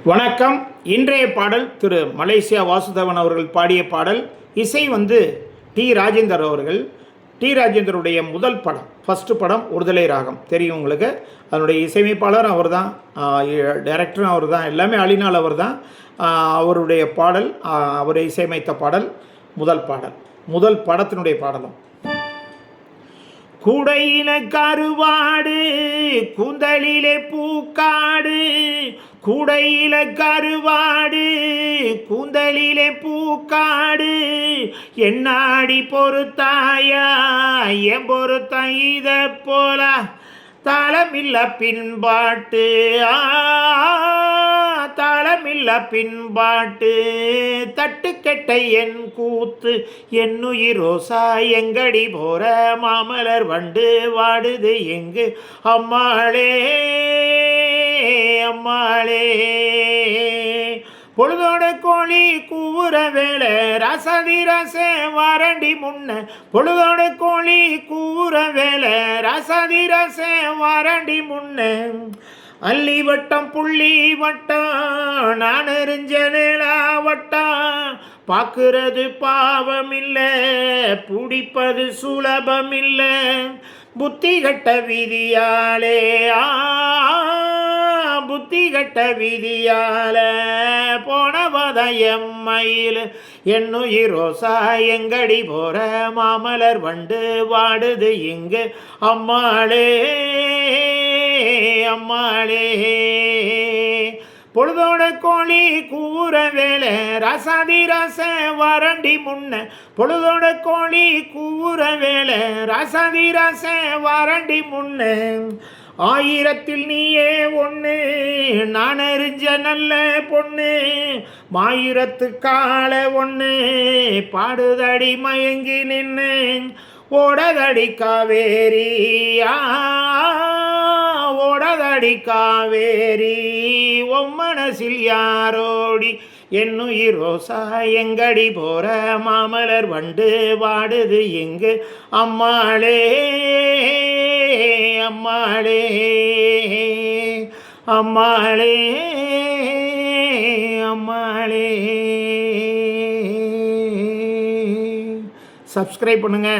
வணக்கம். இன்றைய பாடல் திரு மலேசியா வாசுதேவன் அவர்கள் பாடிய பாடல். இசை டி ராஜேந்தர் அவர்கள். டி ராஜேந்தருடைய முதல் படம், ஃபஸ்ட்டு படம் ஒருதலை ராகம் தெரியும் உங்களுக்கு. அதனுடைய இசையமைப்பாளர் அவர் தான், டைரக்டரும் அவர் தான், எல்லாமே அழினால் அவர் தான். அவருடைய பாடல், அவரை இசையமைத்த பாடல், முதல் பாடல், முதல் படத்தினுடைய பாடலும். குடையில கருவாடு கூந்தலிலே பூக்காடு, குடையில கருவாடு கூந்தலிலே பூக்காடு, என்னாடி பொறுத்தாயா என் பொறுத்த இத போல தாளமில்ல பின்பாட்டு, தாளமில்ல பின்பாட்டு, தட்டுக்கெட்ட என் கூத்து என்னுயிரோசா எங்கடி போற மாமலர் வண்டு வாடுது எங்கு அம்மாளே அம்மாளே. பொழுதோட கோழி கூவுற வேலை ரசதி ரசே வரண்டி முன்ன, பொழுதோட கோழி கூவுற வேலை ரசதி ரசே வரண்டி முன்ன, அள்ளி வட்டம் புள்ளி வட்டம் நான் எறிஞ்ச நிலா வட்டம், பார்க்கறது பாவம் இல்லை பிடிப்பது சுலபம் இல்லை, புத்தி கட்ட விதியாலே புத்தி கட்ட விதியால போனவதயம் மயில் என்னுயிரோசா எங்கடி போற மாமலர் வண்டு வாடுது இங்கு அம்மாளே அம்மாளே. பொழுதோட கோழி கூற வேலை ரசாதி ரச வரண்டி முன்ன, பொழுதோட கோழி கூற வேலை ரசாதி ரச வரண்டி முன்ன, ஆயிரத்தில் நீயே ஒன்று நான் அறிஞ்ச நல்ல பொண்ணு, மாயிரத்து கால ஒன்று பாடுதடி மயங்கி நின்று ஓடதடி காவேரி ஓடதடி காவேரி, உன் மனசில் யாரோடி என்னுயிரோசா எங்கடி போற மாமலர் வண்டு வாடுது எங்கு அம்மாளே அம்மாளே அம்மாளே அம்மாளே. சப்ஸ்கிரைப் பண்ணுங்க.